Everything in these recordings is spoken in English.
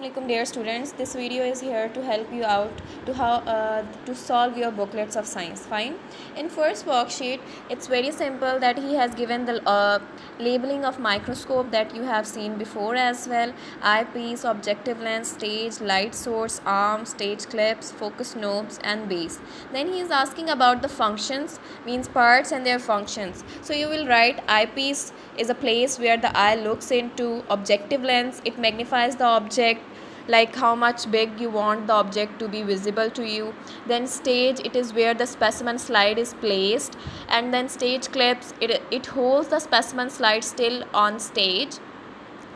Assalamualaikum dear students, this video is here to help you out to solve your booklets of science. Fine. In first worksheet, it's very simple that he has given the labeling of microscope that you have seen before as well: eyepiece, objective lens, stage, light source, arm, stage clips, focus knobs, and base. Then he is asking about the functions, means parts and their functions. So you will write eyepiece is a place where the eye looks into. Objective lens, it magnifies the object, like how much big you want the object to be visible to you. Then stage, it is where the specimen slide is placed. And then stage clips, it holds the specimen slide still on stage.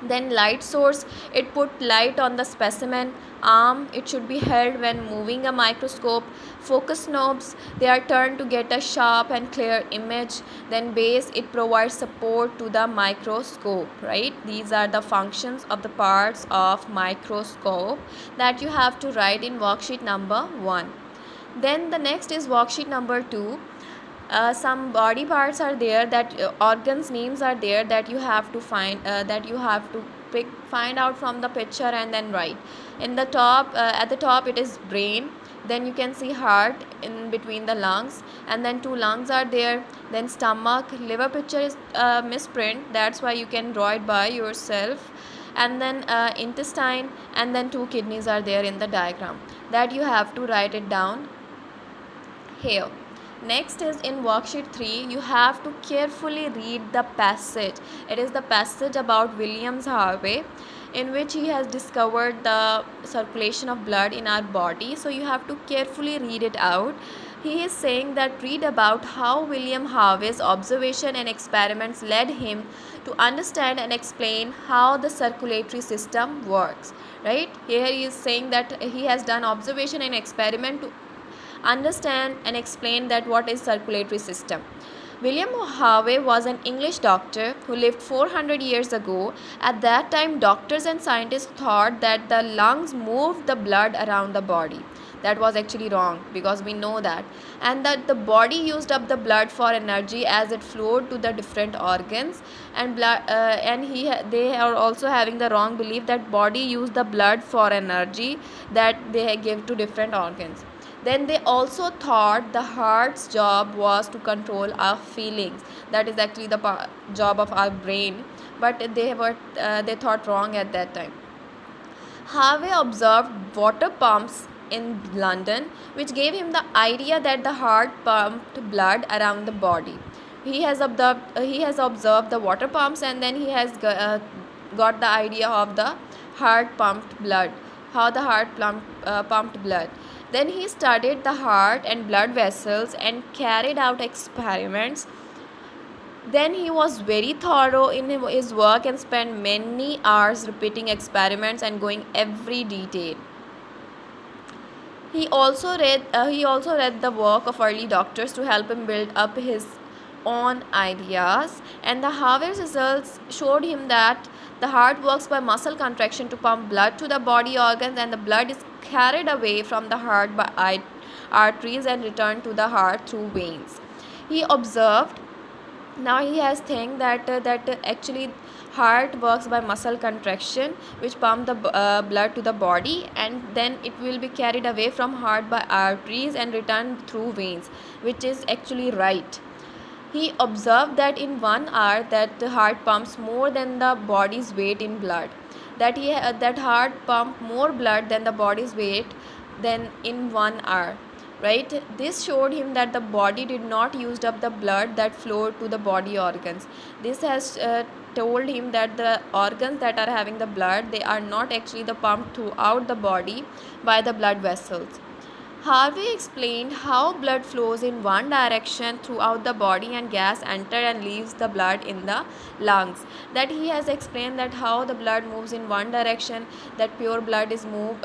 Then light source, it put light on the specimen. Arm, it should be held when moving a microscope. Focus knobs, they are turned to get a sharp and clear image. Then base, it provides support to the microscope, right? These are the functions of the parts of microscope that you have to write in worksheet number 1. Then the next is worksheet number 2. Some body parts are there, that organs names are there, that you have to find out from the picture and then write. In the top, at the top, it is brain. Then you can see heart in between the lungs, and then 2 lungs are there. Then stomach, liver picture is misprint, that's why you can draw it by yourself. And then intestine, and then 2 kidneys are there in the diagram, that you have to write it down here. Next is in worksheet 3, you have to carefully read the passage. It is the passage about Williams Harvey, in which he has discovered the circulation of blood in our body. So you have to carefully read it out. He is saying that read about how William Harvey's observation and experiments led him to understand and explain how the circulatory system works. Right? Here he is saying that he has done observation and experiment to understand and explain that what is circulatory system. William Harvey was an English doctor who lived 400 years ago. At that time, doctors and scientists thought that the lungs moved the blood around the body. That was actually wrong, because we know that, and that the body used up the blood for energy as it flowed to the different organs. And they are also having the wrong belief that body used the blood for energy that they give to different organs. Then they also thought the heart's job was to control our feelings. That is actually the job of our brain, but they thought wrong at that time. Harvey observed water pumps in London, which gave him the idea that the heart pumped blood around the body. He has observed the water pumps, and then he has got the idea of the heart pumped blood, how the heart pumped blood. Then he studied the heart and blood vessels and carried out experiments. Then he was very thorough in his work and spent many hours repeating experiments and going every detail. He also read the work of early doctors to help him build up his own ideas. And the Harvey's results showed him that the heart works by muscle contraction to pump blood to the body organs, and the blood is carried away from the heart by arteries and returned to the heart through veins. He observed. Now he has think that actually heart works by muscle contraction, which pump the blood to the body, and then it will be carried away from heart by arteries and returned through veins, which is actually right. He observed that in 1 hour that the heart pumps more than the body's weight in blood. That heart pump more blood than the body's weight than in 1 hour. Right? This showed him that the body did not use up the blood that flowed to the body organs. This has told him that the organs that are having the blood, they are not actually the pumped throughout the body by the blood vessels. Harvey explained how blood flows in one direction throughout the body and gas enters and leaves the blood in the lungs. That he has explained that how the blood moves in one direction, that pure blood is blood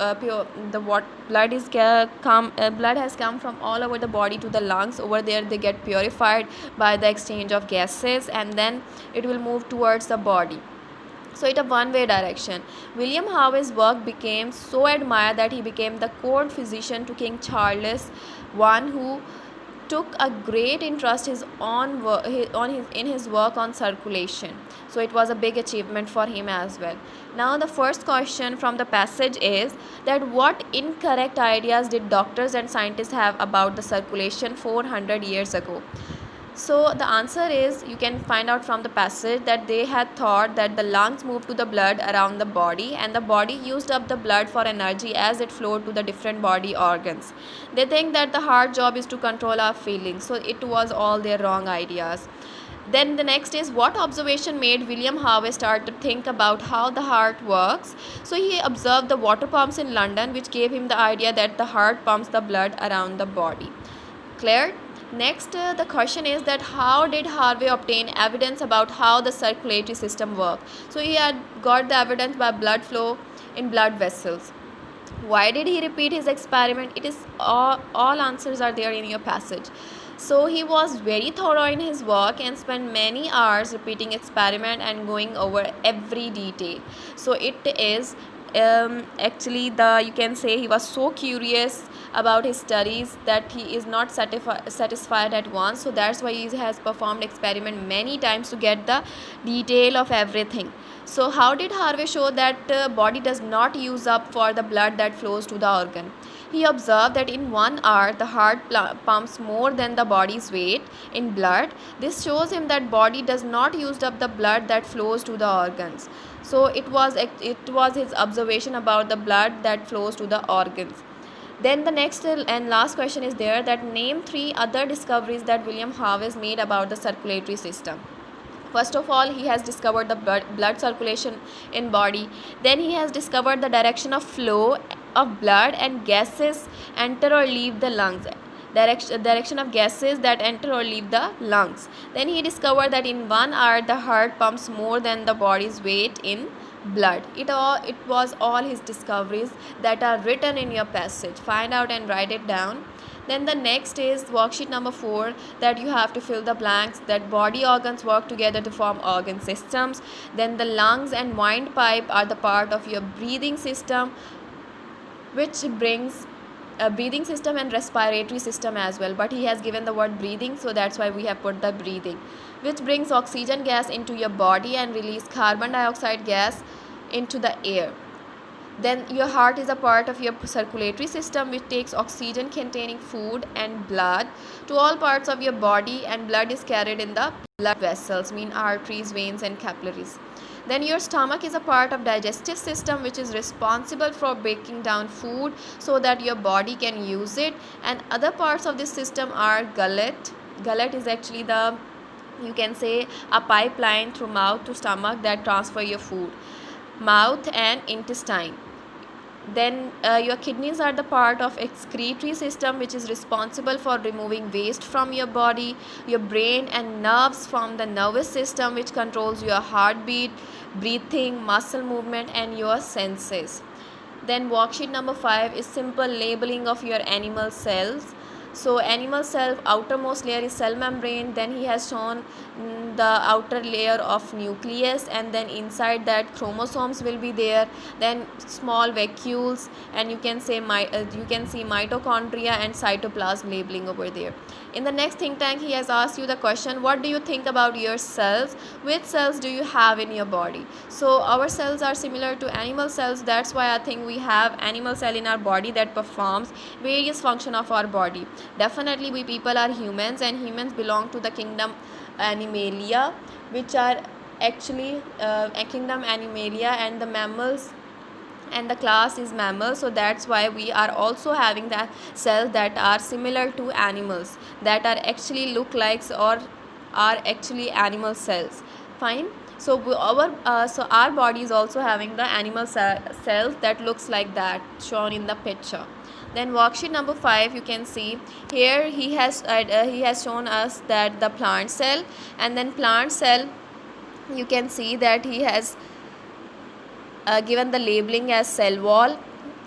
has come from all over the body to the lungs. Over there they get purified by the exchange of gases, and then it will move towards the body. So it a one-way direction. William Harvey's work became so admired that he became the court physician to King Charles I, who took a great interest in his work on circulation. So it was a big achievement for him as well. Now the first question from the passage is that what incorrect ideas did doctors and scientists have about the circulation 400 years ago? So the answer is, you can find out from the passage that they had thought that the lungs moved to the blood around the body, and the body used up the blood for energy as it flowed to the different body organs. They think that the heart job is to control our feelings. So it was all their wrong ideas. Then the next is, what observation made William Harvey start to think about how the heart works? So he observed the water pumps in London, which gave him the idea that the heart pumps the blood around the body. Clear? Next, the question is that how did Harvey obtain evidence about how the circulatory system works? So he had got the evidence by blood flow in blood vessels. Why did he repeat his experiment? It is all answers are there in your passage. So he was very thorough in his work and spent many hours repeating experiment and going over every detail. So it is actually, the you can say he was so curious about his studies that he is not satisfied at once. So that's why he has performed experiment many times to get the detail of everything. So how did Harvey show that body does not use up for the blood that flows to the organ? He observed that in 1 hour the heart pumps more than the body's weight in blood. This shows him that body does not use up the blood that flows to the organs. So it was his observation about the blood that flows to the organs. Then the next and last question is there, that name 3 other discoveries that William Harvey made about the circulatory system. First of all, he has discovered the blood circulation in body. Then he has discovered the direction of flow of blood and gases enter or leave the lungs. Direction of gases that enter or leave the lungs. Then he discovered that in 1 hour the heart pumps more than the body's weight in blood. It was all his discoveries that are written in your passage. Find out and write it down. Then the next is worksheet number 4, that you have to fill the blanks, that body organs work together to form organ systems. Then the lungs and windpipe are the part of your breathing system, which brings a breathing system and respiratory system as well, but he has given the word breathing, so that's why we have put the breathing, which brings oxygen gas into your body and release carbon dioxide gas into the air. Then your heart is a part of your circulatory system, which takes oxygen containing food and blood to all parts of your body, and blood is carried in the blood vessels, mean arteries, veins and capillaries. Then your stomach is a part of digestive system, which is responsible for breaking down food so that your body can use it, and other parts of this system are gullet. Gullet is actually the, you can say, a pipeline through mouth to stomach that transfer your food, mouth and intestine. Then your kidneys are the part of excretory system, which is responsible for removing waste from your body. Your brain and nerves from the nervous system, which controls your heartbeat, breathing, muscle movement and your senses. Then worksheet number 5 is simple labeling of your animal cells. So animal cell outermost layer is cell membrane. Then he has shown the outer layer of nucleus, and then inside that chromosomes will be there. Then small vacuoles, and you can see mitochondria and cytoplasm labeling over there. In the next think tank, he has asked you the question, what do you think about your cells? Which cells do you have in your body? So our cells are similar to animal cells. That's why I think we have animal cell in our body that performs various function of our body. Definitely we people are humans, and humans belong to the kingdom Animalia, which are actually a kingdom Animalia, and the mammals, and the class is mammals. So that's why we are also having the cells that are similar to animals, that are actually look like or are actually animal cells. Fine. So our body is also having the animal cells that looks like that shown in the picture. Then worksheet number 5, you can see here he has shown us that the plant cell, and then plant cell, you can see that he has given the labeling as cell wall,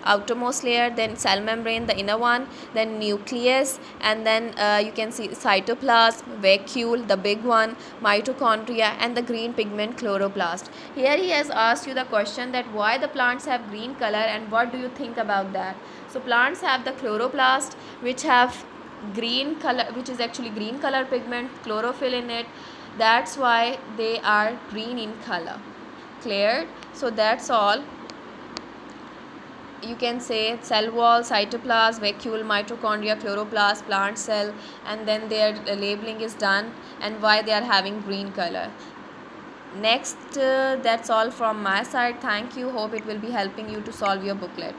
outermost layer, then cell membrane, the inner one, then nucleus, and then you can see cytoplasm, vacuole, the big one, mitochondria, and the green pigment chloroplast. Here he has asked you the question that why the plants have green color, and what do you think about that? So plants have the chloroplast, which have green color, which is actually green color pigment, chlorophyll in it. That's why they are green in color. Cleared? So that's all. You can say cell wall, cytoplasm, vacuole, mitochondria, chloroplast, plant cell, and then their labeling is done and why they are having green color. Next, that's all from my side. Thank you. Hope it will be helping you to solve your booklet.